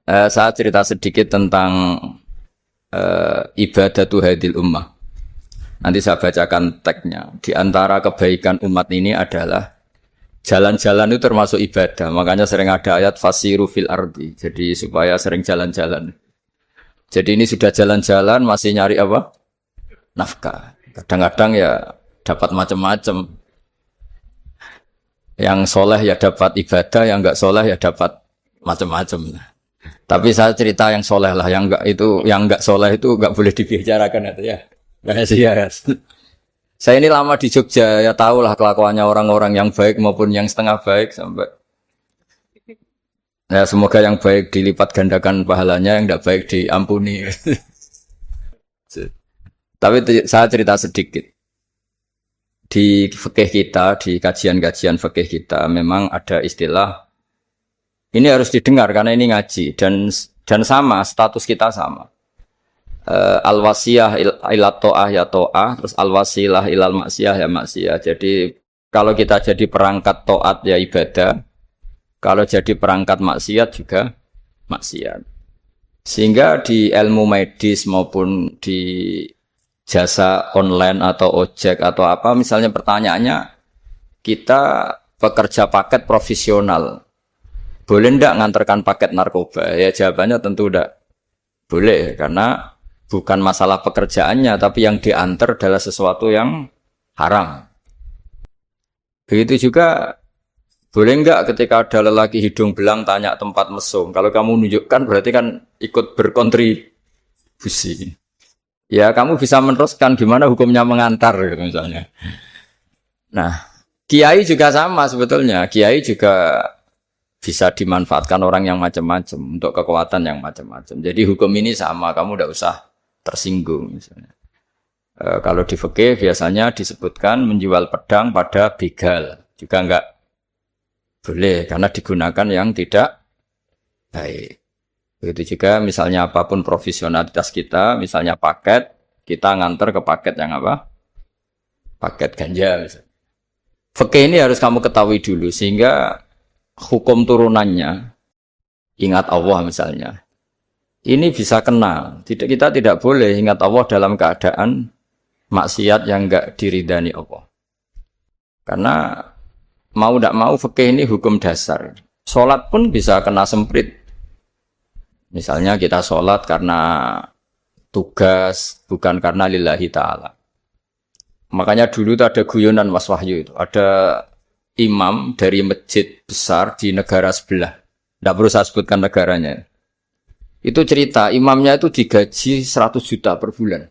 Saya cerita sedikit tentang ibadatu hadil ummah. Nanti saya bacakan teksnya. Di antara kebaikan umat ini adalah jalan-jalan itu termasuk ibadah. Makanya sering ada ayat fasiru fil ardi. Jadi supaya sering jalan-jalan. Jadi ini sudah jalan-jalan masih nyari apa? Nafkah. Kadang-kadang ya dapat macam-macam. Yang soleh ya dapat ibadah, yang enggak soleh ya dapat macam-macam. Tapi saya cerita yang soleh lah, yang enggak soleh itu enggak boleh dibicarakan itu ya. Rahasia. Saya ini lama di Jogja, ya tahulah kelakuannya orang-orang yang baik maupun yang setengah baik sampai. Ya semoga yang baik dilipat gandakan pahalanya, yang enggak baik diampuni. Tapi saya cerita sedikit. Di fikih kita, di kajian-kajian fikih kita memang ada istilah ini harus didengar karena ini ngaji dan sama status kita sama. Al-wasiyah ila ta'ah ya ta'ah, terus al-wasilah ilal maksiyah ya maksiyah. Jadi kalau kita jadi perangkat taat ya ibadah, kalau jadi perangkat maksiat juga maksiat. Sehingga di ilmu medis maupun di jasa online atau ojek atau apa, misalnya pertanyaannya, kita pekerja paket profesional, boleh ndak ngantarkan paket narkoba? Ya jawabannya tentu ndak boleh, karena bukan masalah pekerjaannya, tapi yang diantar adalah sesuatu yang haram. Begitu juga, boleh nggak ketika ada lelaki hidung belang tanya tempat mesum? Kalau kamu menunjukkan berarti kan ikut berkontribusi. Ya kamu bisa meneruskan gimana hukumnya mengantar gitu misalnya. Nah, kiai juga sama sebetulnya. Kiai juga bisa dimanfaatkan orang yang macam-macam untuk kekuatan yang macam-macam. Jadi hukum ini sama, kamu tidak usah tersinggung misalnya. Kalau di fikih biasanya disebutkan menjual pedang pada begal juga enggak boleh karena digunakan yang tidak baik. Begitu juga misalnya apapun profesionalitas kita, misalnya paket, kita nganter ke paket yang apa? Paket ganja misalnya. Fikih ini harus kamu ketahui dulu sehingga hukum turunannya, ingat Allah misalnya, ini bisa kena. Kita tidak boleh ingat Allah dalam keadaan maksiat yang enggak diridani Allah. Karena mau tidak mau fikih ini hukum dasar. Sholat pun bisa kena semprit. Misalnya kita sholat karena tugas, bukan karena lillahi ta'ala. Makanya dulu itu ada guyonan Mas Wahyu itu. Ada imam dari masjid besar di negara sebelah. Tidak perlu saya sebutkan negaranya. Itu cerita, imamnya itu digaji 100 juta per bulan.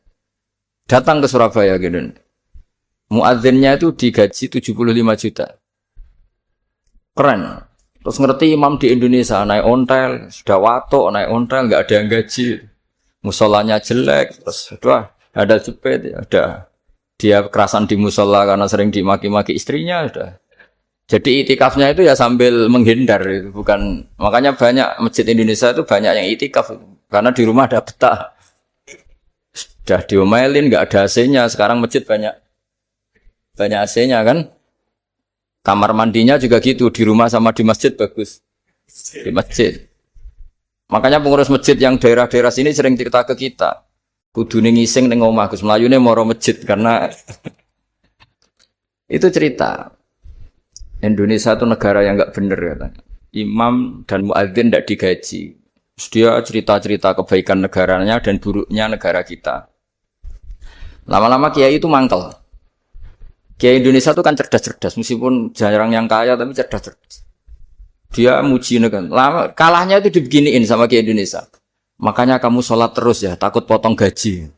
Datang ke Surabaya gitu. Muadzinnya itu digaji 75 juta. Keren. Terus ngerti imam di Indonesia naik ontel, sudah watok naik ontel, nggak ada yang gaji, musolanya jelek, terus ada jepit, ada dia kerasan di musola karena sering dimaki-maki istrinya, sudah. Jadi itikafnya itu ya sambil menghindar, itu bukan. Makanya banyak masjid Indonesia itu banyak yang itikaf, karena di rumah ada betah, sudah diomelin, nggak ada AC-nya. Sekarang masjid banyak AC-nya kan. Kamar mandinya juga gitu, di rumah sama di masjid bagus. Di masjid. Makanya pengurus masjid yang daerah-daerah sini sering cerita ke kita. Kudune ngising ning omah Gus mlayune moro masjid karena itu cerita. Indonesia itu negara yang enggak bener katanya. Imam dan muadzin enggak digaji. Terus dia cerita-cerita kebaikan negaranya dan buruknya negara kita. Lama-lama kiai itu mangkel. Kiai Indonesia itu kan cerdas-cerdas, meskipun jarang yang kaya tapi cerdas-cerdas. Dia muji negara. Lama kalahnya itu dibeginiin sama Kiai Indonesia. Makanya kamu sholat terus ya, takut potong gaji.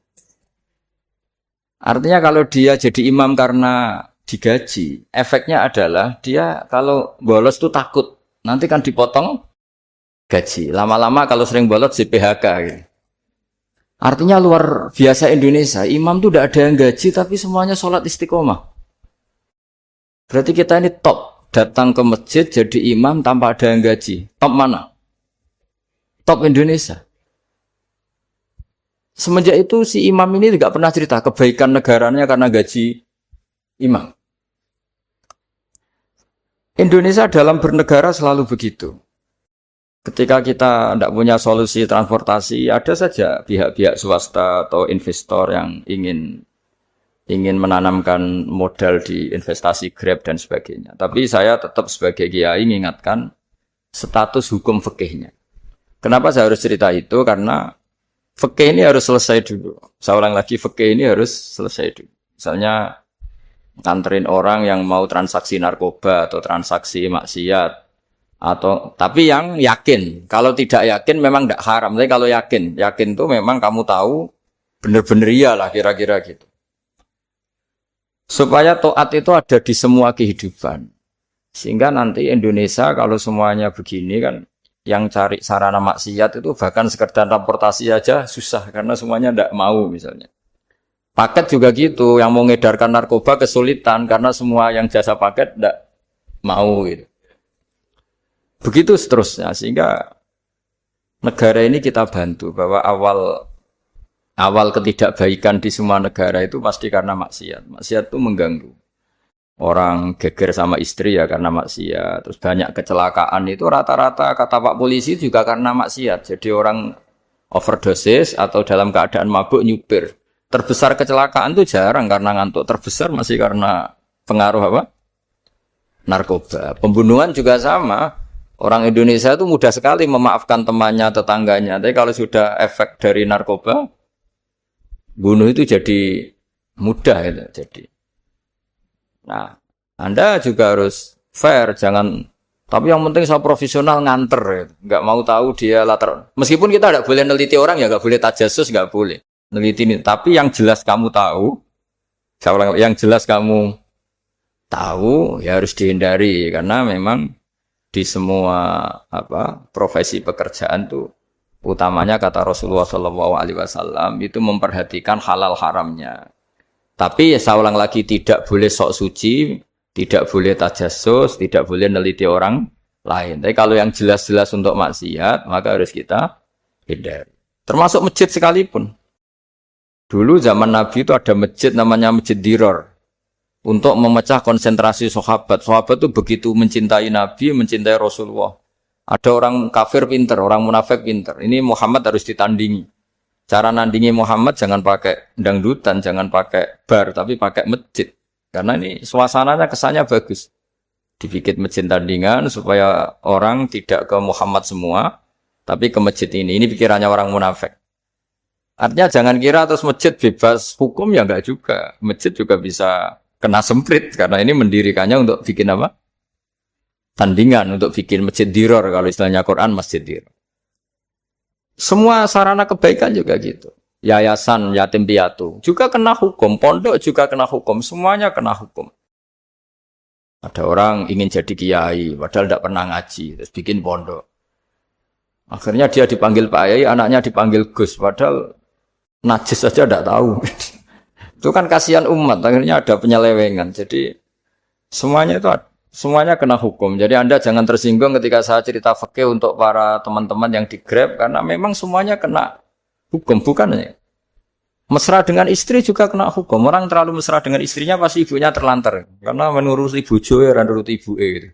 Artinya kalau dia jadi imam karena digaji, efeknya adalah dia kalau bolos itu takut, nanti kan dipotong gaji. Lama-lama kalau sering bolos di PHK. Gitu. Artinya luar biasa Indonesia, imam itu tidak ada yang gaji tapi semuanya sholat istiqomah. Berarti kita ini top, datang ke masjid jadi imam tanpa ada yang gaji. Top mana? Top Indonesia. Semenjak itu si imam ini tidak pernah cerita kebaikan negaranya karena gaji imam. Indonesia dalam bernegara selalu begitu. Ketika kita tidak punya solusi transportasi, ada saja pihak-pihak swasta atau investor yang ingin menanamkan modal di investasi Grab dan sebagainya. Tapi saya tetap sebagai kiai mengingatkan status hukum fikihnya. Kenapa saya harus cerita itu? Karena fikih ini harus selesai dulu. Saya ulang lagi, fikih ini harus selesai dulu. Misalnya nganterin orang yang mau transaksi narkoba atau transaksi maksiat, atau tapi yang yakin. Kalau tidak yakin memang tidak haram. Tapi kalau yakin itu memang kamu tahu benar-benar iyalah kira-kira gitu. Supaya taat itu ada di semua kehidupan. Sehingga nanti Indonesia kalau semuanya begini kan, yang cari sarana maksiat itu bahkan sekedar transportasi aja susah karena semuanya tidak mau misalnya. Paket juga gitu, yang mau ngedarkan narkoba kesulitan karena semua yang jasa paket tidak mau gitu. Begitu seterusnya, sehingga negara ini kita bantu bahwa awal ketidakbaikan di semua negara itu pasti karena maksiat. Maksiat itu mengganggu. Orang geger sama istri ya karena maksiat. Terus banyak kecelakaan itu rata-rata kata Pak Polisi juga karena maksiat. Jadi orang overdosis atau dalam keadaan mabuk nyupir. Terbesar kecelakaan itu jarang karena ngantuk. Terbesar masih karena pengaruh apa? Narkoba. Pembunuhan juga sama. Orang Indonesia itu mudah sekali memaafkan temannya, tetangganya. Tapi kalau sudah efek dari narkoba, bunuh itu jadi mudah itu jadi. Nah, Anda juga harus fair, jangan. Tapi yang penting saya profesional nganter, gitu. Nggak mau tahu dia latar. Meskipun kita nggak boleh neliti orang ya, nggak boleh tajasus, nggak boleh neliti ini. Tapi yang jelas kamu tahu, yang jelas kamu tahu ya harus dihindari karena memang di semua profesi pekerjaan tuh utamanya kata Rasulullah SAW itu memperhatikan halal haramnya. Tapi ya saya ulang lagi tidak boleh sok suci, tidak boleh tajassus, tidak boleh neliti orang lain. Tapi kalau yang jelas-jelas untuk maksiat maka harus kita hindari. Termasuk masjid sekalipun. Dulu zaman Nabi itu ada masjid namanya Masjid Diror. Untuk memecah konsentrasi sahabat. Sahabat itu begitu mencintai Nabi, mencintai Rasulullah. Ada orang kafir pinter, orang munafik pinter. Ini Muhammad harus ditandingi. Cara nandingi Muhammad jangan pakai dangdutan, jangan pakai bar, tapi pakai masjid. Karena ini suasananya kesannya bagus. Dibikin masjid tandingan supaya orang tidak ke Muhammad semua, tapi ke masjid ini. Ini pikirannya orang munafik. Artinya jangan kira terus masjid bebas hukum, ya enggak juga. Masjid juga bisa kena semprit karena ini mendirikannya untuk bikin apa? Tandingan, untuk bikin masjid diror kalau istilahnya Quran masjid diror. Semua sarana kebaikan juga gitu. Yayasan yatim piatu juga kena hukum, pondok juga kena hukum, semuanya kena hukum. Ada orang ingin jadi kiai padahal tidak pernah ngaji, terus bikin pondok. Akhirnya dia dipanggil Pak Yai, anaknya dipanggil Gus padahal najis saja tidak tahu. Itu kan kasihan umat, akhirnya ada penyelewengan. Jadi semuanya kena hukum. Jadi Anda jangan tersinggung ketika saya cerita fikih untuk para teman-teman yang di Grab karena memang semuanya kena hukum, bukan ya? Mesra dengan istri juga kena hukum. Orang terlalu mesra dengan istrinya pasti ibunya terlantar karena menuruti bojo ya nuruti ibuke gitu.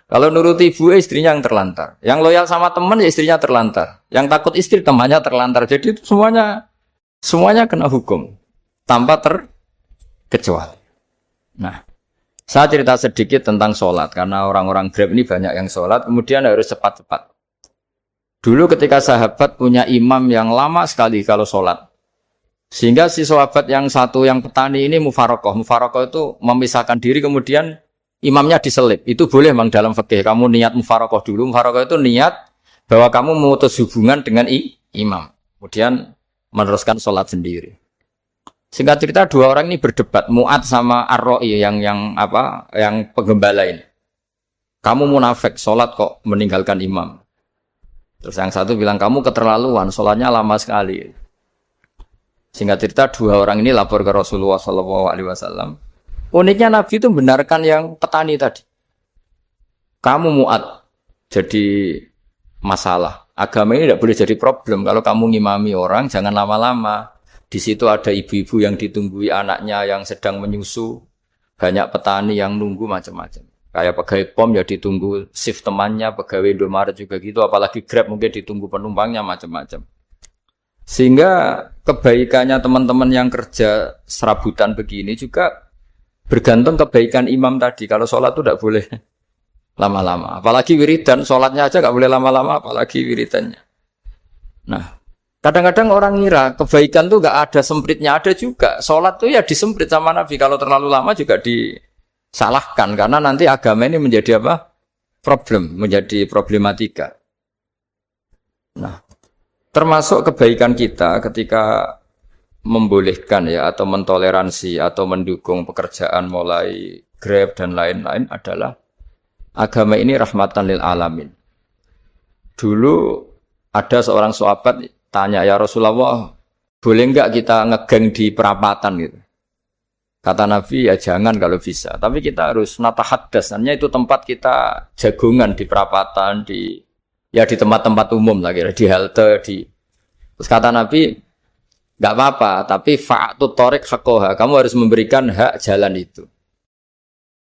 Kalau nuruti ibuke istrinya yang terlantar. Yang loyal sama teman ya istrinya terlantar. Yang takut istri temannya terlantar. Jadi itu semuanya kena hukum. Tanpa terkecuali. Nah, saya cerita sedikit tentang sholat. Karena orang-orang Grab ini banyak yang sholat. Kemudian harus cepat-cepat. Dulu ketika sahabat punya imam yang lama sekali kalau sholat. Sehingga si sahabat yang satu, yang petani ini mufarokoh. Mufarokoh itu memisahkan diri kemudian imamnya diselip. Itu boleh memang dalam fikih. Kamu niat mufarokoh dulu. Mufarokoh itu niat bahwa kamu memutus hubungan dengan imam. Kemudian meneruskan sholat sendiri. Singkat cerita dua orang ini berdebat, Mu'ad sama Ar-Ra'i yang penggembala ini. Kamu munafik, sholat kok meninggalkan imam. Terus yang satu bilang kamu keterlaluan, sholatnya lama sekali. Singkat cerita dua orang ini lapor ke Rasulullah SAW. Uniknya Nabi itu membenarkan yang petani tadi. Kamu Mu'ad, jadi masalah. Agama ini tidak boleh jadi problem. Kalau kamu ngimami orang, jangan lama-lama. Di situ ada ibu-ibu yang ditunggui anaknya yang sedang menyusu, banyak petani yang nunggu macam-macam. Kayak pegawai POM ya ditunggu shift temannya, pegawai Indomaret juga gitu, apalagi Grab mungkin ditunggu penumpangnya macam-macam. Sehingga kebaikannya teman-teman yang kerja serabutan begini juga bergantung kebaikan imam tadi. Kalau sholat itu tidak boleh lama-lama. Apalagi wiridan, sholatnya aja nggak boleh lama-lama, apalagi wiridannya. Nah, kadang-kadang orang ngira kebaikan tuh nggak ada sempritnya, ada juga. Sholat tuh ya disemprit sama Nabi. Kalau terlalu lama juga disalahkan karena nanti agama ini menjadi apa? Problem, menjadi problematika. Nah, termasuk kebaikan kita ketika membolehkan ya atau mentoleransi atau mendukung pekerjaan mulai Grab dan lain-lain adalah agama ini rahmatan lil alamin. Dulu ada seorang sahabat tanya, ya Rasulullah, boleh enggak kita ngegeng di perapatan gitu? Kata Nabi, ya jangan kalau bisa. Tapi kita harus natahaddas, hanya itu tempat kita jagungan di perapatan, di tempat-tempat umum lah kira, di halte, Terus kata Nabi, enggak apa-apa, tapi fa'atut thoriq haqqaha, kamu harus memberikan hak jalan itu.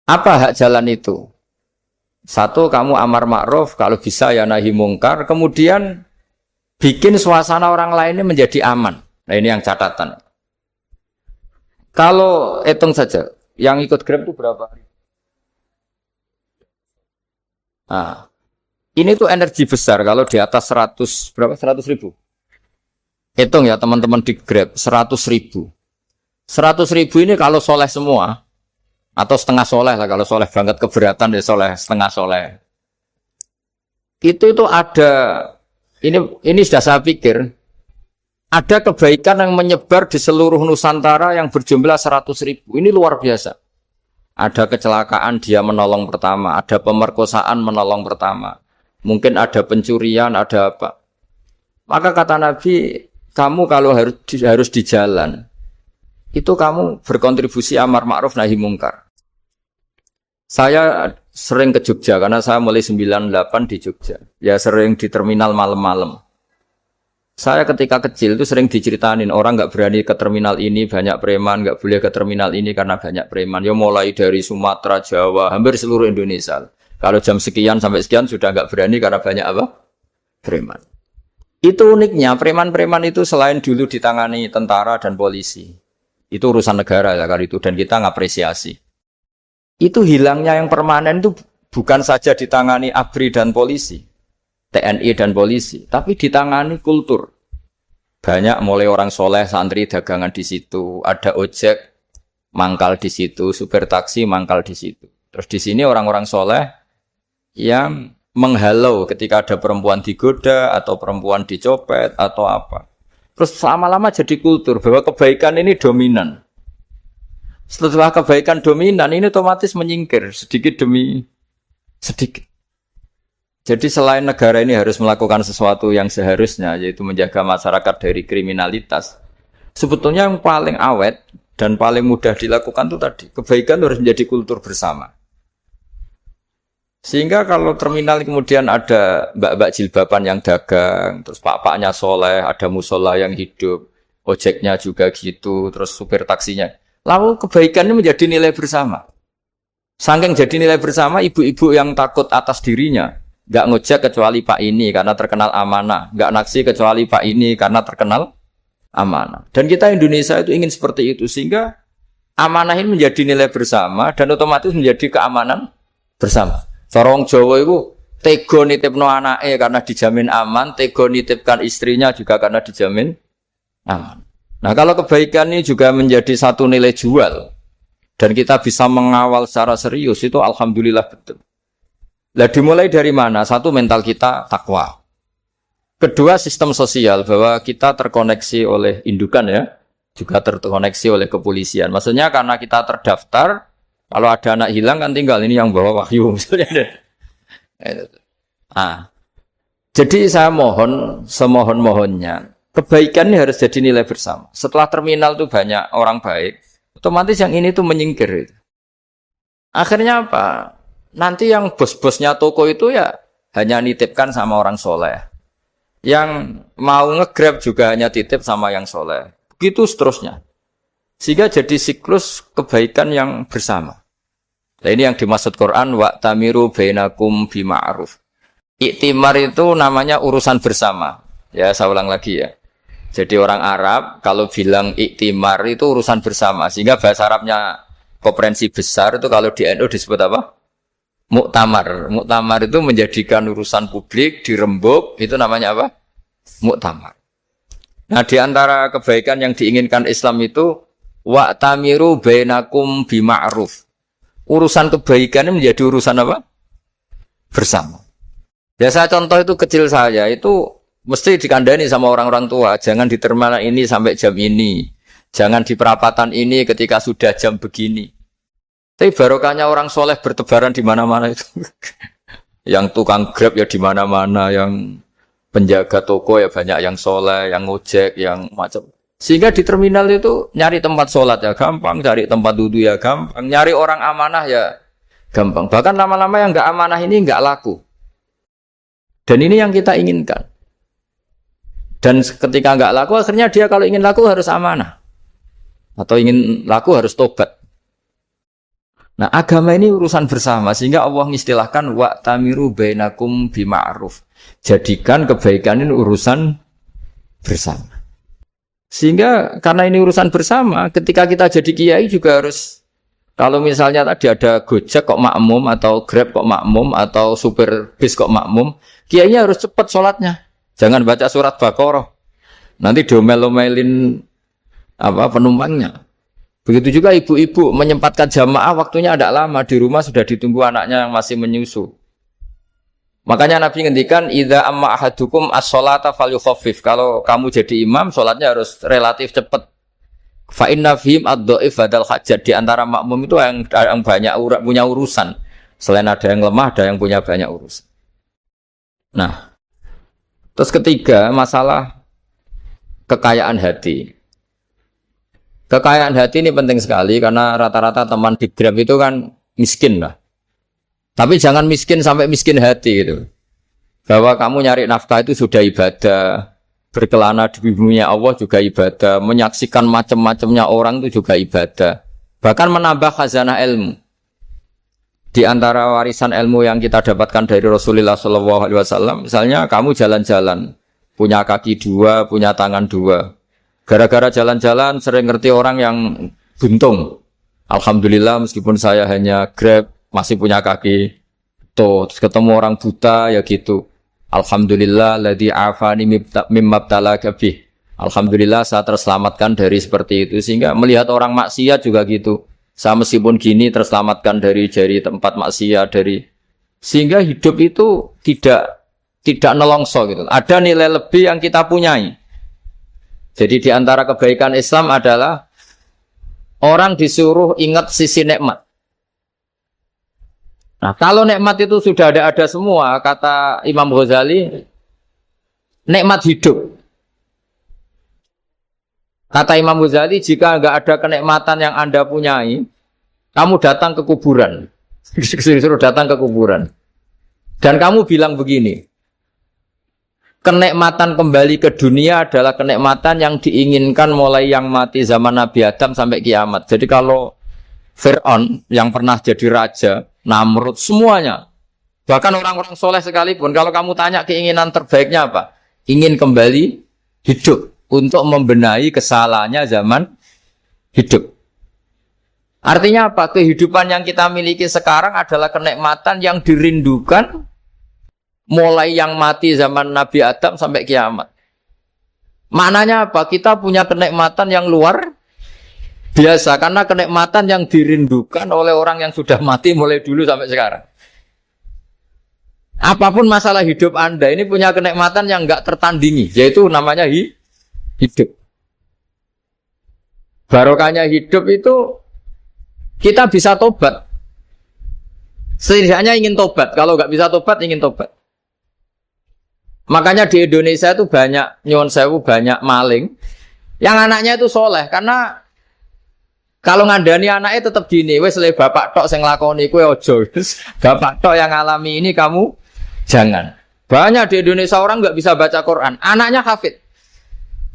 Apa hak jalan itu? Satu, kamu amar ma'ruf, kalau bisa ya nahi mungkar, kemudian bikin suasana orang lainnya menjadi aman. Nah ini yang catatan. Kalau hitung saja, yang ikut Grab itu berapa hari? Nah, ini tuh energi besar kalau di atas 100, berapa? 100 ribu. Hitung ya teman-teman di Grab, 100 ribu. 100 ribu ini kalau soleh semua, atau setengah soleh lah, kalau soleh banget keberatan ya soleh, setengah soleh. Itu ada, ini sudah saya pikir, ada kebaikan yang menyebar di seluruh Nusantara yang berjumlah 100 ribu. Ini luar biasa. Ada kecelakaan dia menolong pertama, ada pemerkosaan menolong pertama, mungkin ada pencurian, ada apa. Maka kata Nabi, kamu kalau harus di jalan, itu kamu berkontribusi amar ma'ruf nahi mungkar. Saya sering ke Jogja, karena saya mulai 98 di Jogja. Ya sering di terminal malam-malam. Saya ketika kecil itu sering diceritain orang nggak berani ke terminal ini banyak preman, nggak boleh ke terminal ini karena banyak preman. Ya mulai dari Sumatera, Jawa, hampir seluruh Indonesia. Kalau jam sekian sampai sekian sudah nggak berani karena banyak apa? Preman. Itu uniknya, preman-preman itu selain dulu ditangani tentara dan polisi. Itu urusan negara ya kali itu dan kita ngapresiasi. Itu hilangnya yang permanen itu bukan saja ditangani ABRI dan polisi. TNI dan polisi, tapi ditangani kultur. Banyak mulai orang soleh, santri dagangan di situ, ada ojek mangkal di situ, supir taksi mangkal di situ. Terus di sini orang-orang soleh yang menghalau ketika ada perempuan digoda atau perempuan dicopet atau apa. Terus lama-lama jadi kultur bahwa kebaikan ini dominan. Setelah kebaikan dominan ini otomatis menyingkir sedikit demi sedikit. Jadi selain negara ini harus melakukan sesuatu yang seharusnya, yaitu menjaga masyarakat dari kriminalitas, sebetulnya yang paling awet dan paling mudah dilakukan itu tadi, kebaikan harus menjadi kultur bersama. Sehingga kalau terminal kemudian ada mbak-mbak jilbaban yang dagang, terus pak-paknya soleh, ada musola yang hidup, ojeknya juga gitu, terus supir taksinya. Lalu kebaikan ini menjadi nilai bersama. Saking jadi nilai bersama, ibu-ibu yang takut atas dirinya, nggak ngojek kecuali Pak ini karena terkenal amanah, nggak naksi kecuali Pak ini karena terkenal amanah. Dan kita Indonesia itu ingin seperti itu sehingga amanah ini menjadi nilai bersama dan otomatis menjadi keamanan bersama. Sorong Jawa itu tego nitipno anake karena dijamin aman, tego nitipkan istrinya juga karena dijamin aman. Nah kalau kebaikan ini juga menjadi satu nilai jual dan kita bisa mengawal secara serius itu alhamdulillah betul. Lah dimulai dari mana? Satu, mental kita takwa. Kedua, sistem sosial bahwa kita terkoneksi oleh indukan ya, juga terkoneksi oleh kepolisian. Maksudnya karena kita terdaftar, kalau ada anak hilang kan tinggal ini yang bawa wahyu misalnya. Nah, jadi saya mohon semohon-mohonnya kebaikan ini harus jadi nilai bersama. Setelah terminal tuh banyak orang baik, otomatis yang ini tuh menyingkir. Akhirnya apa? Nanti yang bos-bosnya toko itu ya hanya nitipkan sama orang soleh. Yang mau nge-grab juga hanya titip sama yang soleh. Begitu seterusnya. Sehingga jadi siklus kebaikan yang bersama. Nah, ini yang dimaksud Quran wa tamiru bainakum bima'ruf. Iktimar itu namanya urusan bersama. Ya, saya ulang lagi ya. Jadi orang Arab kalau bilang iktimar itu urusan bersama. Sehingga bahasa Arabnya konferensi besar itu kalau di NU disebut apa? Muktamar. Muktamar itu menjadikan urusan publik dirembuk, itu namanya apa? Muktamar. Nah, di antara kebaikan yang diinginkan Islam itu wa tamiru bainakum bima'ruf. Urusan kebaikan ini menjadi urusan apa? Bersama. Ya saya contoh itu kecil saya itu mesti dikandani sama orang-orang tua. Jangan di terminal ini sampai jam ini. Jangan di perapatan ini ketika sudah jam begini. Tapi barokahnya orang soleh bertebaran di mana-mana itu. Yang tukang Grab ya di mana-mana, yang penjaga toko ya banyak yang soleh, yang ngojek, yang macam. Sehingga di terminal itu nyari tempat sholat ya gampang, cari tempat duduk ya gampang, nyari orang amanah ya gampang. Bahkan lama-lama yang nggak amanah ini nggak laku. Dan ini yang kita inginkan. Dan ketika nggak laku, akhirnya dia kalau ingin laku harus amanah. Atau ingin laku harus tobat. Nah, agama ini urusan bersama. Sehingga Allah mengistilahkan wa'tamiru bainakum bima'ruf. Jadikan kebaikan ini urusan bersama. Sehingga karena ini urusan bersama, ketika kita jadi kiai juga harus, kalau misalnya tadi ada Gojek kok makmum, atau Grab kok makmum, atau supir bis kok makmum, kiainya harus cepat sholatnya. Jangan baca surat Baqarah. Nanti domel-domelin penumpangnya. Begitu juga ibu-ibu menyempatkan jamaah, waktunya tidak lama, di rumah sudah ditunggu anaknya yang masih menyusu. Makanya Nabi ngendikan idza amma ahadukum as-sholata falyukhaffif. Kalau kamu jadi imam, sholatnya harus relatif cepat. Fa inna fihim ad-dhaif badal hajat. Di antara makmum itu yang banyak punya urusan. Selain ada yang lemah, ada yang punya banyak urusan. Nah, terus ketiga, masalah kekayaan hati. Kekayaan hati ini penting sekali karena rata-rata teman di Grab itu kan miskin lah. Tapi jangan miskin sampai miskin hati gitu. Bahwa kamu nyari nafkah itu sudah ibadah. Berkelana di buminya Allah juga ibadah. Menyaksikan macam-macamnya orang itu juga ibadah. Bahkan menambah khazanah ilmu. Di antara warisan ilmu yang kita dapatkan dari Rasulullah SAW, misalnya kamu jalan-jalan, punya kaki dua, punya tangan dua. Gara-gara jalan-jalan sering ngerti orang yang buntung. Alhamdulillah meskipun saya hanya Grab, masih punya kaki. Terus ketemu orang buta ya gitu. Alhamdulillah ladzi afani mimma btalaka bih. Alhamdulillah saya terselamatkan dari seperti itu. Sehingga melihat orang maksiat juga gitu. Saya meskipun gini terselamatkan dari tempat maksiat, sehingga hidup itu tidak nelongso gitu. Ada nilai lebih yang kita punyai. Jadi di antara kebaikan Islam adalah orang disuruh ingat sisi nikmat. Nah, kalau nikmat itu sudah ada semua, kata Imam Ghazali, nikmat hidup. Kata Imam Ghazali, jika enggak ada kenikmatan yang Anda punyai, kamu datang ke kuburan. Disuruh datang ke kuburan. Dan kamu bilang begini, kenikmatan kembali ke dunia adalah kenikmatan yang diinginkan mulai yang mati zaman Nabi Adam sampai kiamat. Jadi kalau Fir'aun yang pernah jadi raja, Namrud, semuanya. Bahkan orang-orang soleh sekalipun, kalau kamu tanya keinginan terbaiknya apa? Ingin kembali hidup untuk membenahi kesalahannya zaman hidup. Artinya apa? Kehidupan yang kita miliki sekarang adalah kenikmatan yang dirindukan mulai yang mati zaman Nabi Adam sampai kiamat. Maknanya apa? Kita punya kenikmatan yang luar biasa karena kenikmatan yang dirindukan oleh orang yang sudah mati mulai dulu sampai sekarang. Apapun masalah hidup Anda ini punya kenikmatan yang enggak tertandingi, yaitu namanya hidup. Barokahnya hidup itu kita bisa tobat. Setidaknya ingin tobat. Kalau enggak bisa tobat, ingin tobat. Makanya di Indonesia itu banyak nyuwun sewu, banyak maling yang anaknya itu soleh karena kalau ngandani anaknya tetap gini, wes le bapak tok sing nglakoni kowe aja. Bapak tok yang alami ini kamu jangan. Banyak di Indonesia orang enggak bisa baca Quran, anaknya hafid.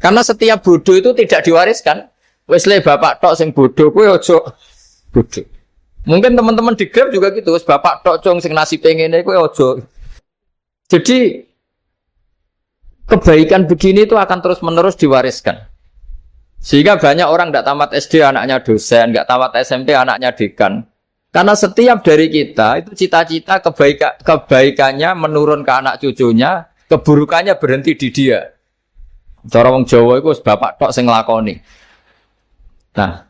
Karena setiap bodoh itu tidak diwariskan. Wes le bapak tok sing bodoh kowe aja bodoh. Mungkin teman-teman di Grab juga gitu, bapak tok cong sing nasi pengen iku ojo. Jadi kebaikan begini itu akan terus-menerus diwariskan. Sehingga banyak orang tidak tamat SD anaknya dosen, nggak tamat SMP anaknya dekan. Karena setiap dari kita itu cita-cita kebaikannya menurun ke anak cucunya, keburukannya berhenti di dia. Cara wong Jawa itu bapak tok sing nglakoni. Nah,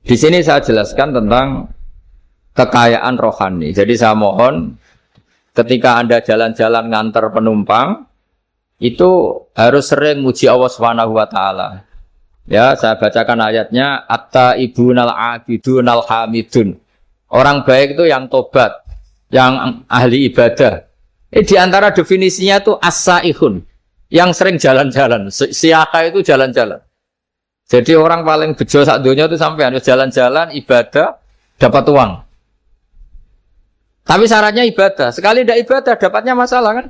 di sini saya jelaskan tentang kekayaan rohani. Jadi saya mohon ketika Anda jalan-jalan nganter penumpang itu harus sering muji Allah Subhanahu wa taala. Ya, saya bacakan ayatnya at-taibunal abidunal hamidun. Orang baik itu yang tobat, yang ahli ibadah. Di antara definisinya itu as-saihun, yang sering jalan-jalan. Siaka itu jalan-jalan. Jadi orang paling bejo sak donya itu sampai harus jalan-jalan ibadah dapat uang. Tapi syaratnya ibadah. Sekali tidak ibadah dapatnya masalah kan?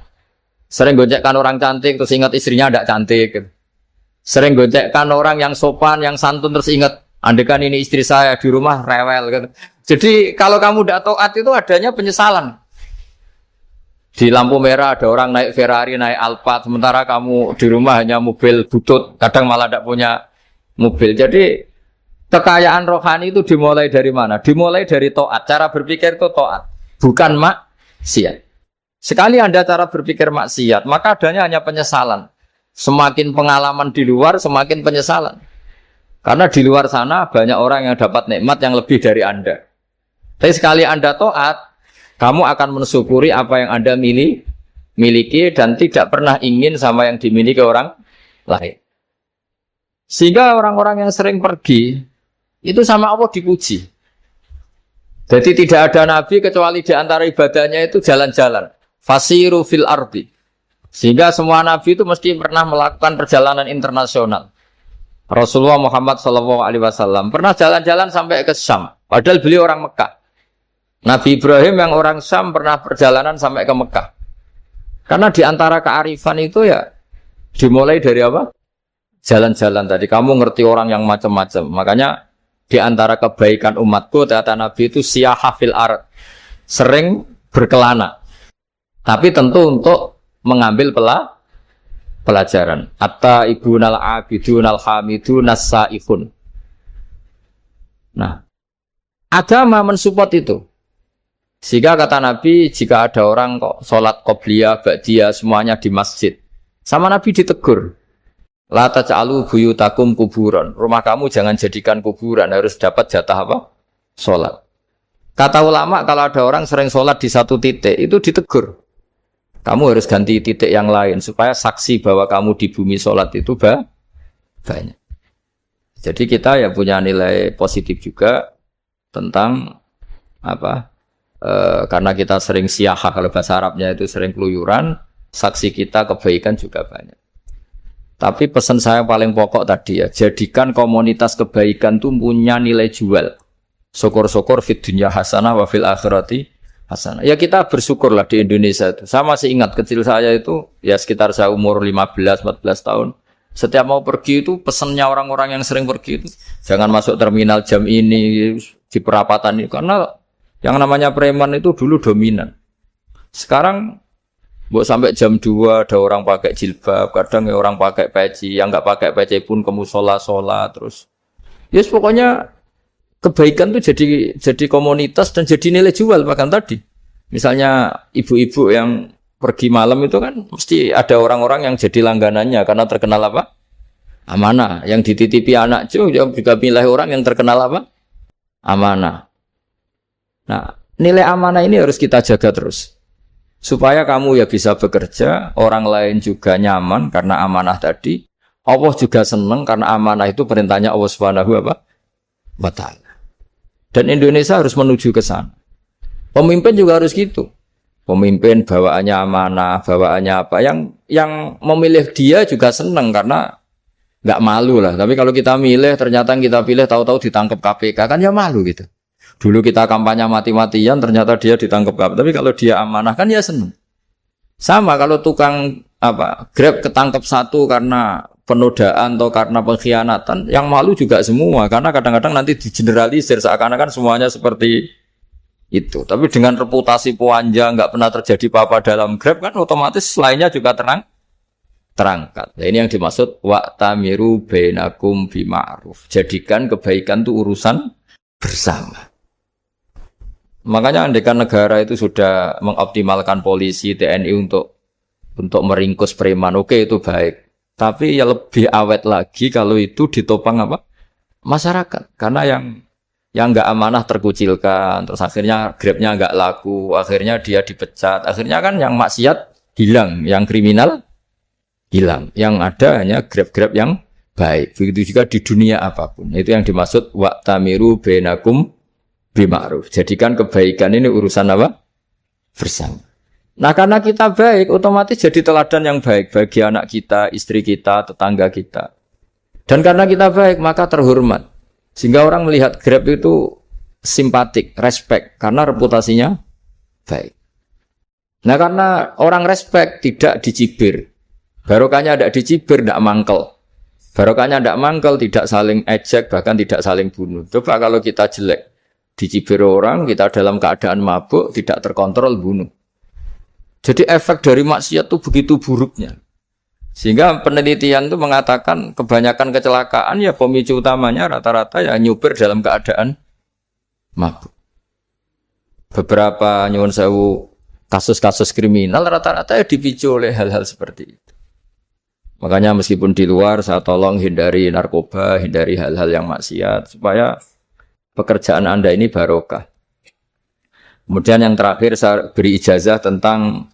Sering goncengkan orang cantik, terus ingat istrinya tidak cantik. Sering goncengkan orang yang sopan, yang santun, terus ingat, andekan ini istri saya di rumah rewel. Gitu. Jadi kalau kamu tidak taat itu adanya penyesalan. Di lampu merah ada orang naik Ferrari, naik Alphard, sementara kamu di rumah hanya mobil butut, kadang malah tidak punya mobil. Jadi kekayaan rohani itu dimulai dari mana? Dimulai dari taat. Cara berpikir itu taat, bukan maksiat. Sekali Anda cara berpikir maksiat, maka adanya hanya penyesalan. Semakin pengalaman di luar, semakin penyesalan. Karena di luar sana banyak orang yang dapat nikmat yang lebih dari Anda. Tapi sekali Anda taat, kamu akan mensyukuri apa yang Anda miliki dan tidak pernah ingin sama yang dimiliki orang lain. Sehingga orang-orang yang sering pergi, itu sama Allah dipuji. Jadi tidak ada nabi kecuali di antara ibadahnya itu jalan-jalan. Fasiru fil ardi. Sehingga semua nabi itu mesti pernah melakukan perjalanan internasional. Rasulullah Muhammad SAW pernah jalan-jalan sampai ke Syam. Padahal beliau orang Mekah. Nabi Ibrahim yang orang Syam pernah perjalanan sampai ke Mekah. Karena di antara kearifan itu ya dimulai dari apa? Jalan-jalan tadi. Kamu ngerti orang yang macam-macam. Makanya di antara kebaikan umatku, kata Nabi itu siyaha fil ard. Sering berkelana. Tapi tentu untuk mengambil pelajaran. At-taibunal abidunal hamidunas saihun. Nah, agama mensupport itu. Sehingga kata Nabi, jika ada orang kok sholat qobliyah, ba'diyah, semuanya di masjid. Sama Nabi ditegur. La taj'alu buyutakum kuburan. Rumah kamu jangan jadikan kuburan, harus dapat jatah apa? Sholat. Kata ulama, kalau ada orang sering sholat di satu titik, itu ditegur. Kamu harus ganti titik yang lain, supaya saksi bahwa kamu di bumi sholat itu banyak. Jadi kita ya punya nilai positif juga tentang apa? Karena kita sering siyaha, kalau bahasa Arabnya itu sering keluyuran, saksi kita kebaikan juga banyak. Tapi pesan saya paling pokok tadi ya, jadikan komunitas kebaikan itu punya nilai jual. Syukur-syukur fid dunya hasanah wa fil akhirati hasanah. Ya kita bersyukurlah di Indonesia itu. Saya masih ingat kecil saya itu, ya sekitar saya umur 15-14 tahun. Setiap mau pergi itu pesannya orang-orang yang sering pergi itu, jangan masuk terminal jam ini, di perapatan ini. Karena yang namanya preman itu dulu dominan. Sekarang sampai jam 2 ada orang pakai jilbab, kadang ya orang pakai peci, yang nggak pakai peci pun ke musola terus. Yes, pokoknya kebaikan itu jadi komunitas dan jadi nilai jual bahkan tadi. Misalnya ibu-ibu yang pergi malam itu kan mesti ada orang-orang yang jadi langganannya karena terkenal apa? Amanah. Yang dititipi anak juga pilih orang yang terkenal apa? Amanah. Nah, nilai amanah ini harus kita jaga terus. Supaya kamu ya bisa bekerja, orang lain juga nyaman karena amanah tadi. Allah juga senang karena amanah itu perintahnya Allah Subhanahu wa ta'ala. Dan Indonesia harus menuju ke sana. Pemimpin juga harus gitu. Pemimpin bawaannya amanah, bawaannya apa. Yang memilih dia juga senang karena nggak malu lah. Tapi kalau kita milih, ternyata kita pilih tahu-tahu ditangkap KPK, kan ya malu gitu. Dulu kita kampanye mati-matian, ternyata dia ditangkap KPK. Tapi kalau dia amanah kan ya senang. Sama kalau tukang Grab ketangkep satu karena penodaan atau karena pengkhianatan, yang malu juga semua. Karena kadang-kadang nanti digeneralisir seakan-akan semuanya seperti itu. Tapi dengan reputasi panjang, nggak pernah terjadi apa-apa dalam Grab kan otomatis lainnya juga terangkat. Nah, ini yang dimaksud wa'tamiru bainakum bima'ruf. Jadikan kebaikan itu urusan bersama. Makanya andekan negara itu sudah mengoptimalkan polisi, TNI untuk meringkus preman, oke itu baik. Tapi ya lebih awet lagi kalau itu ditopang apa? Masyarakat. Karena yang nggak amanah terkucilkan, terus akhirnya Grabnya nggak laku, akhirnya dia dipecat, akhirnya kan yang maksiat hilang, yang kriminal hilang, yang ada hanya Grab-Grab yang baik. Begitu juga di dunia apapun. Itu yang dimaksud wa'tamiru bainakum bima'ruf. Jadikan kebaikan ini urusan apa? Bersama. Nah karena kita baik, otomatis jadi teladan yang baik bagi anak kita, istri kita, tetangga kita. Dan karena kita baik, maka terhormat. Sehingga orang melihat Grab itu simpatik, respect, karena reputasinya baik. Nah karena orang respect, tidak dicibir. Barokahnya tidak dicibir, tidak mangkel. Barokahnya tidak mangkel, tidak saling ejek, bahkan tidak saling bunuh. Coba kalau kita jelek, dicibir orang, kita dalam keadaan mabuk, tidak terkontrol, bunuh. Jadi efek dari maksiat itu begitu buruknya. Sehingga penelitian itu mengatakan kebanyakan kecelakaan ya pemicu utamanya rata-rata ya nyupir dalam keadaan mabuk. Beberapa nyuwun sewu kasus-kasus kriminal rata-rata ya dipicu oleh hal-hal seperti itu. Makanya meskipun di luar saya tolong hindari narkoba, hindari hal-hal yang maksiat supaya pekerjaan Anda ini barokah. Kemudian yang terakhir saya beri ijazah tentang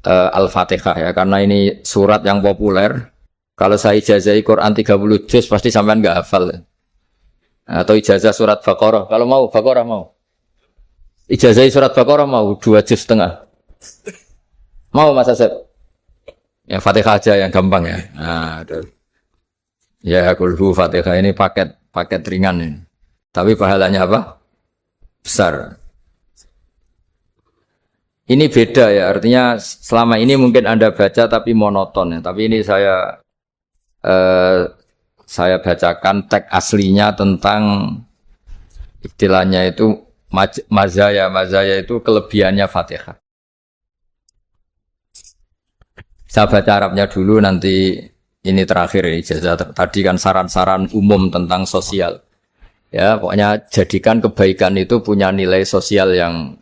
Al-Fatihah ya, karena ini surat yang populer. Kalau saya ijazahi Quran 30 juz pasti sampean enggak hafal. Atau ijazah surat Baqarah. Kalau mau Baqarah mau. Ijazahi surat Baqarah mau 2 juz setengah. Mau Mas Asep? Ya Fatihah aja yang gampang ya. Nah, ya kulhu Fatihah ini paket ringan ini. Tapi pahalanya apa? Besar. Ini beda ya, artinya selama ini mungkin Anda baca tapi monoton ya. Tapi ini saya bacakan teks aslinya tentang istilahnya itu mazaya. Mazaya itu kelebihannya Fatihah. Saya baca Arabnya dulu, nanti ini terakhir ini ijazah. Tadi kan saran-saran umum tentang sosial. Ya, pokoknya jadikan kebaikan itu punya nilai sosial yang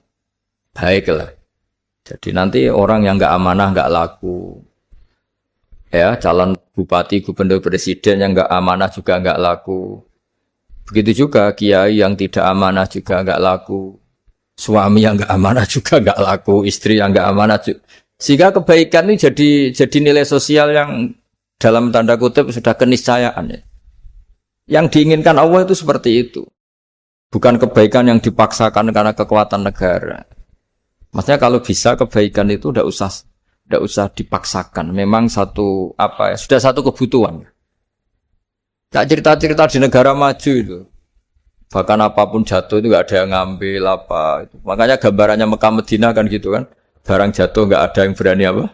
baik lah. Jadi nanti orang yang nggak amanah nggak laku. Ya, calon bupati, gubernur, presiden yang nggak amanah juga nggak laku. Begitu juga kiai yang tidak amanah juga nggak laku. Suami yang nggak amanah juga nggak laku. Istri yang nggak amanah juga. Sehingga kebaikan ini jadi nilai sosial yang dalam tanda kutip sudah keniscayaan ya. Yang diinginkan Allah itu seperti itu. Bukan kebaikan yang dipaksakan karena kekuatan negara. Maksudnya kalau bisa kebaikan itu tidak usah dipaksakan. Memang sudah satu kebutuhan. Tak cerita-cerita di negara maju itu. Bahkan apapun jatuh itu nggak ada yang ngambil apa. Makanya gambarannya Mekah Medina kan gitu kan. Barang jatuh nggak ada yang berani apa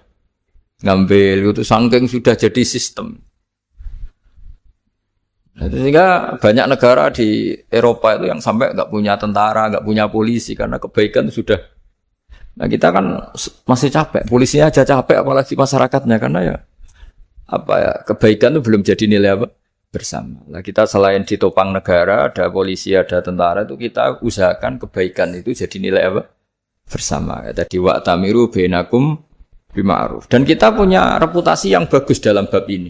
ngambil, itu saking sudah jadi sistem. Nah, sehingga banyak negara di Eropa itu yang sampai nggak punya tentara, nggak punya polisi karena kebaikan sudah. Nah kita kan masih capek, polisinya aja capek, apalagi masyarakatnya karena ya kebaikan itu belum jadi nilai apa bersama. Nah kita selain ditopang negara, ada polisi, ada tentara, itu kita usahakan kebaikan itu jadi nilai apa bersama. Tadi wa'tamiru bainakum bima'ruf. Dan kita punya reputasi yang bagus dalam bab ini.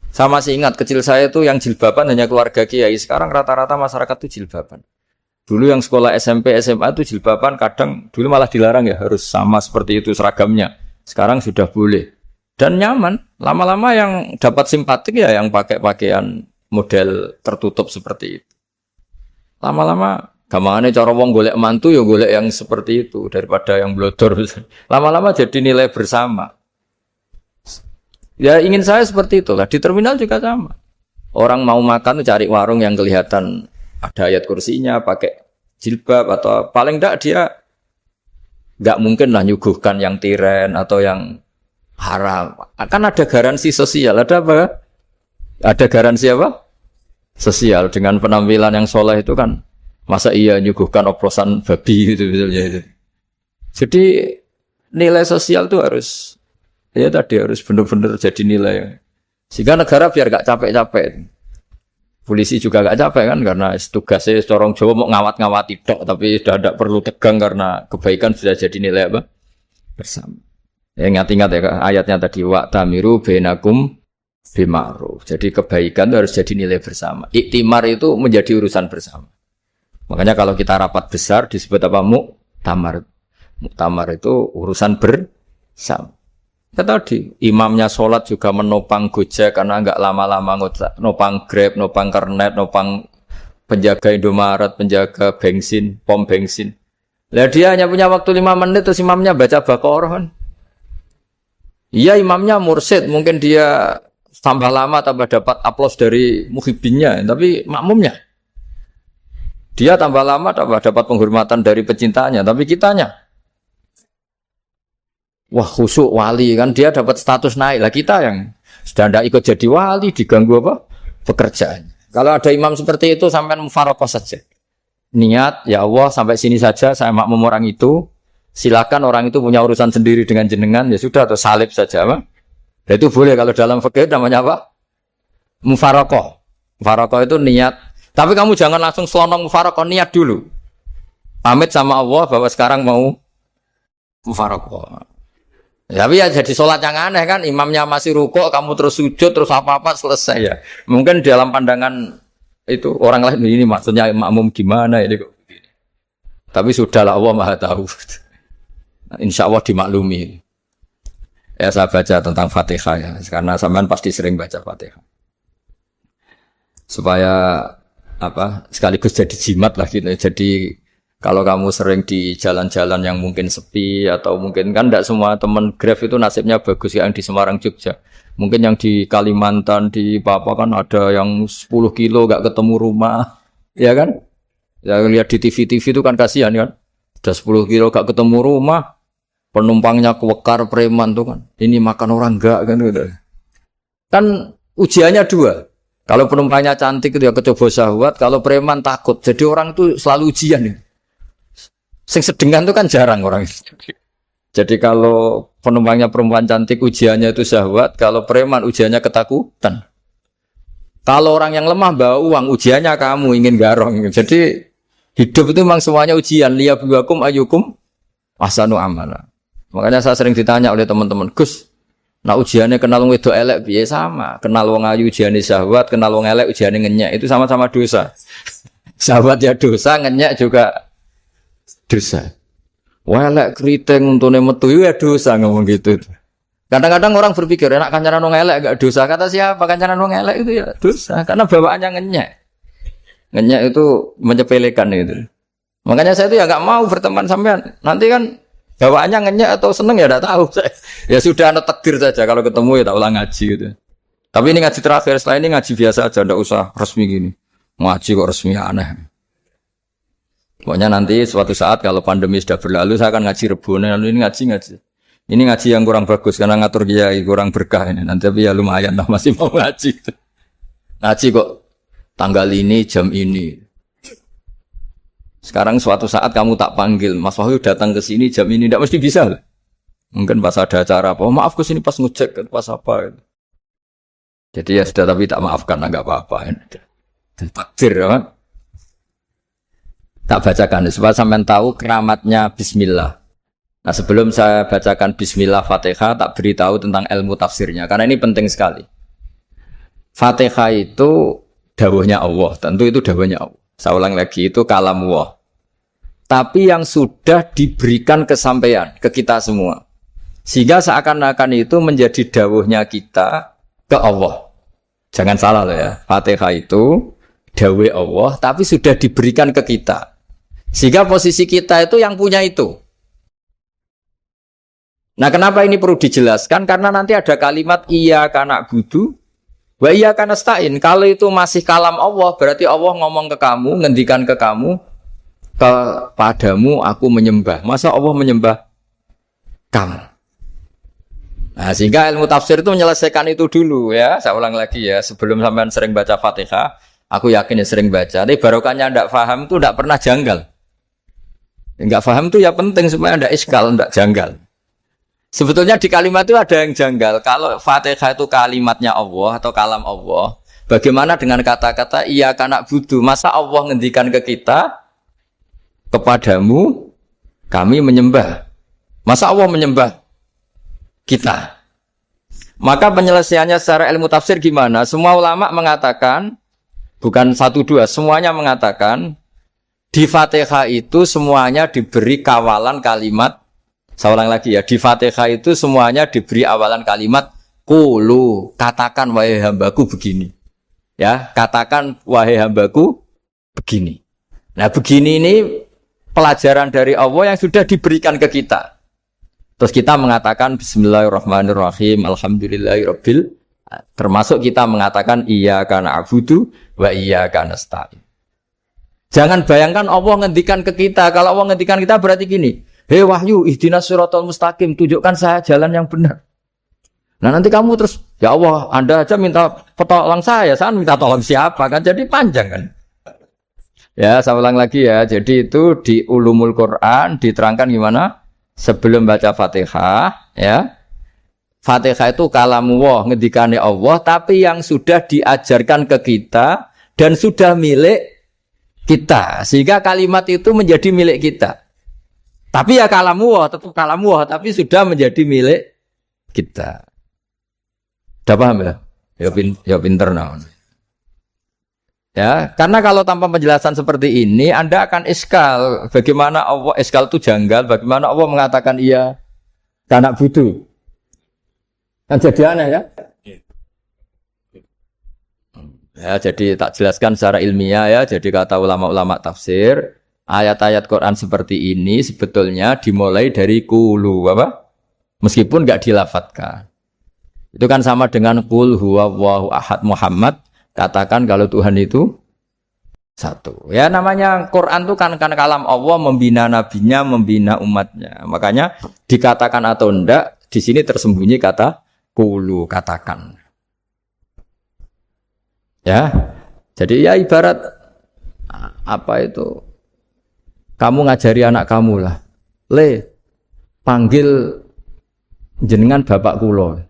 Saya masih ingat kecil saya itu yang jilbaban hanya keluarga kiai. Sekarang rata-rata masyarakat itu jilbaban. Dulu yang sekolah SMP, SMA itu jilbaban kadang dulu malah dilarang ya, harus sama seperti itu seragamnya. Sekarang sudah boleh. Dan nyaman. Lama-lama yang dapat simpatik ya yang pakai pakaian model tertutup seperti itu. Lama-lama gampangane cara wong golek mantu ya golek yang seperti itu daripada yang blodor. Lama-lama jadi nilai bersama. Ya ingin saya seperti itulah. Di terminal juga sama. Orang mau makan tuh cari warung yang kelihatan ada ayat kursinya, pakai jilbab atau paling enggak dia enggak mungkin lah nyuguhkan yang tiren atau yang haram. Kan ada garansi sosial, ada apa? Ada garansi apa? Sosial dengan penampilan yang soleh itu kan masa iya nyuguhkan oplosan babi gitu misalnya itu. Jadi nilai sosial itu harus ya tadi harus benar-benar jadi nilai. Sehingga negara biar gak capek-capek. Polisi juga gak capek kan karena tugasnya corong Jawa mau ngawat-ngawati tok tapi sudah tidak perlu tegang karena kebaikan sudah jadi nilai apa? Bersama. Ya, ingat-ingat ya ayatnya tadi wa tamiru bainakum bima'ruf. Jadi kebaikan itu harus jadi nilai bersama. Iktimar itu menjadi urusan bersama. Makanya kalau kita rapat besar disebut apa? Muktamar. Muktamar itu urusan bersama. Ya tadi, imamnya sholat juga menopang Gojek karena enggak lama-lama nopang Grab, nopang Kernet, nopang penjaga Indomaret, penjaga bensin, pom bensin. Lah dia hanya punya waktu 5 menit terus imamnya baca Baqarah kan. Iya imamnya mursyid, mungkin dia tambah lama tambah dapat aplaus dari muhibbinnya, tapi makmumnya dia tambah lama tambah dapat penghormatan dari pecintanya, tapi kitanya wah khusyuk wali kan dia dapat status naik lah, kita yang sudah tidak ikut jadi wali diganggu apa pekerjaan. Kalau ada imam seperti itu sampai mufaroqah saja niat ya Allah sampai sini saja saya makmum orang itu, silakan orang itu punya urusan sendiri dengan jenengan ya sudah atau salib saja apa. Dan itu boleh kalau dalam fikih namanya apa mufaroqah. Mufaroqah itu niat, tapi kamu jangan langsung selonong mufaroqah, niat dulu pamit sama Allah bahwa sekarang mau mufaroqah. Tapi ya jadi sholat yang aneh kan, imamnya masih rukuk, kamu terus sujud, terus apa-apa selesai ya. Mungkin dalam pandangan itu orang lain ini maksudnya makmum gimana ini kok begini. Tapi sudahlah Allah Maha tahu. Insya Allah dimaklumi. Ya saya baca tentang Fatihah ya, karena sampean pasti sering baca Fatihah. Supaya apa sekaligus jadi jimat lah gitu. Jadi kalau kamu sering di jalan-jalan yang mungkin sepi atau mungkin kan tidak semua teman Grab itu nasibnya bagus yang di Semarang Jogja. Mungkin yang di Kalimantan di Papua kan ada yang 10 kilo gak ketemu rumah, ya kan? Ya lihat di TV-TV itu kan kasihan kan. Udah 10 kilo gak ketemu rumah, penumpangnya kewekar preman tuh kan. Ini makan orang enggak kan gitu. Kan ujiannya dua. Kalau penumpangnya cantik itu ya kecoba syahwat, kalau preman takut. Jadi orang itu selalu ujian nih. Sing sedengan itu kan jarang orang itu. Jadi kalau penumpangnya perempuan cantik ujiannya itu syahwat, kalau preman ujiannya ketakutan. Kalau orang yang lemah bawa uang ujiannya kamu ingin garong. Jadi hidup itu memang semuanya ujian. Liyabluwakum ayyukum ahsanu amala. Makanya saya sering ditanya oleh teman-teman, Gus, nah ujiannya kenal wong wedok elek piye sama? Kenal wong ayu ujiannya syahwat, kenal wong elek ujiannya ngenyek. Itu sama-sama dosa. Syahwat ya dosa, ngenyek juga dosa. Welek keriting untune metu ya dosa ngomong gitu. Kadang-kadang orang berpikir enak kancanan wong elek enggak dosa. Kata siapa kancanan wong elek itu ya dosa karena bawaannya ngenyek. Ngenyek itu menyepelekan itu. Makanya saya itu ya enggak mau berteman sampean. Nanti kan bawaannya ngenyek atau seneng ya enggak tahu. Ya sudah ana takdir saja kalau ketemu ya tak ulang ngaji gitu. Tapi ini ngaji terakhir, setelah ini ngaji biasa aja enggak usah resmi gini. Ngaji kok resmi aneh. Pokoknya nanti suatu saat kalau pandemi sudah berlalu saya akan ngaji Rebone, lalu ini ngaji. Ini ngaji yang kurang bagus karena ngatur kiai kurang berkah ini. Nanti tapi ya lumayan lah masih mau ngaji. Ngaji kok tanggal ini jam ini. Sekarang suatu saat kamu tak panggil, Mas Wahyu datang ke sini jam ini tidak mesti bisa lah. Mungkin pas ada acara apa, oh, maaf ke sini pas ngecek pas apa. Jadi ya sudah tapi tak maafkan enggak apa-apa. Takdir ya. Tak bacakan supaya sampean tahu keramatnya bismillah. Nah, sebelum saya bacakan bismillah Fatihah, tak beritahu tentang ilmu tafsirnya karena ini penting sekali. Fatihah itu dawuhnya Allah, tentu itu dawuhnya Allah. Saya ulang lagi itu kalam Allah. Tapi yang sudah diberikan kesampaian ke kita semua. Sehingga seakan-akan itu menjadi dawuhnya kita ke Allah. Jangan salah loh ya. Fatihah itu dawuh Allah tapi sudah diberikan ke kita. Sehingga posisi kita itu yang punya itu. Nah kenapa ini perlu dijelaskan? Karena nanti ada kalimat iyyaka na'budu wa iyyaka nasta'in. Kalau itu masih kalam Allah, berarti Allah ngomong ke kamu, ngendikan ke kamu, kepadamu aku menyembah. Masa Allah menyembah kamu? Nah, sehingga ilmu tafsir itu menyelesaikan itu dulu ya. Saya ulang lagi ya, sebelum sampean sering baca Fatihah, aku yakin ya sering baca. Tapi barokahnya ndak paham itu ndak pernah janggal. Enggak paham itu ya penting supaya ndak iskal, ndak janggal. Sebetulnya di kalimat itu ada yang janggal. Kalau Fatihah itu kalimatnya Allah atau kalam Allah, bagaimana dengan kata-kata iya kana budu? Masa Allah ngendikan ke kita, kepadamu kami menyembah. Masa Allah menyembah kita? Maka penyelesaiannya secara ilmu tafsir gimana? Semua ulama mengatakan, bukan satu dua, semuanya mengatakan di Fatihah itu semuanya diberi kawalan kalimat. Saya ulang lagi ya, di Fatihah itu semuanya diberi awalan kalimat qulu, katakan wahai hambaku begini. Ya, katakan wahai hambaku begini. Nah, begini ini pelajaran dari Allah yang sudah diberikan ke kita. Terus kita mengatakan bismillahirrahmanirrahim, alhamdulillahirabbil, termasuk kita mengatakan iyyaka na'budu wa iyyaka nasta'in. Jangan bayangkan Allah ngendikan ke kita. Kalau Allah ngendikan kita berarti gini, hei wahyu ihdinas siratal mustaqim, tunjukkan saya jalan yang benar. Nah nanti kamu terus, ya Allah, Anda aja minta tolong saya minta tolong siapa kan? Jadi panjang kan? Ya, saya ulang lagi ya. Jadi itu di Ulumul Quran diterangkan gimana? Sebelum baca Fatihah, ya. Fatihah itu kalamullah, ngendikane Allah, tapi yang sudah diajarkan ke kita dan sudah milik kita. Sehingga kalimat itu menjadi milik kita. Tapi ya kalamullah, tetap kalamullah, tapi sudah menjadi milik kita. Udah paham ya? Ya pinter naon. Ya, karena kalau tanpa penjelasan seperti ini, Anda akan iskal. Bagaimana Allah, iskal itu janggal, bagaimana Allah mengatakan iya, karena butuh. Kan jadi aneh ya? Ya, jadi tak jelaskan secara ilmiah ya, jadi kata ulama-ulama tafsir, ayat-ayat Quran seperti ini sebetulnya dimulai dari qulu, apa? Meskipun enggak dilafatkan. Itu kan sama dengan qul huwallahu ahad Muhammad. Katakan kalau Tuhan itu satu. Ya namanya Quran itu kan kalam Allah, membina nabinya, membina umatnya. Makanya dikatakan atau enggak, di sini tersembunyi kata qulu, katakan. Ya. Jadi ya ibarat apa itu? Kamu ngajari anak kamu lah. Panggil jenengan bapak kula.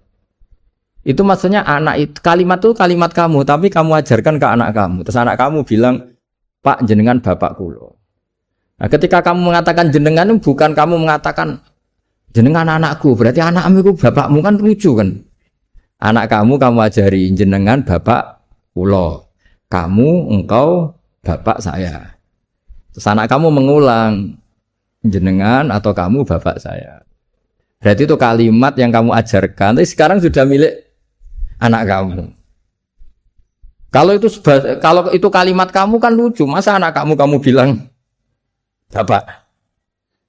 Itu maksudnya anak itu, kalimat itu kalimat kamu, tapi kamu ajarkan ke anak kamu. Terus anak kamu bilang, Pak jenengan bapak kulo. Nah ketika kamu mengatakan jenengan, bukan kamu mengatakan jenengan anakku, berarti anakmu itu bapakmu, kan lucu kan. Anak kamu ajari jenengan bapak kulo. Kamu, engkau, bapak saya. Terus anak kamu mengulang, jenengan atau kamu bapak saya. Berarti itu kalimat yang kamu ajarkan, tapi sekarang sudah milik anak kamu. Kalau itu kalimat kamu kan lucu. Masa anak kamu bilang bapak?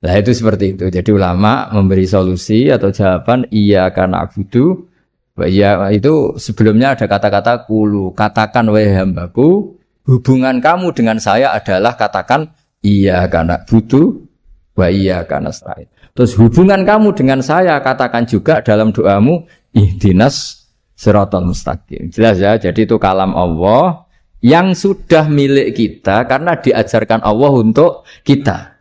Nah itu seperti itu. Jadi ulama memberi solusi atau jawaban iyyaka na'budu wa iya, itu sebelumnya ada kata-kata qulu, katakan wahai hambaku, hubungan kamu dengan saya adalah katakan iyyaka na'budu wa iyyaka nasta'in. Terus hubungan kamu dengan saya katakan juga dalam doamu ihdinas siratal mustaqim. Jelas ya, jadi itu kalam Allah yang sudah milik kita karena diajarkan Allah untuk kita.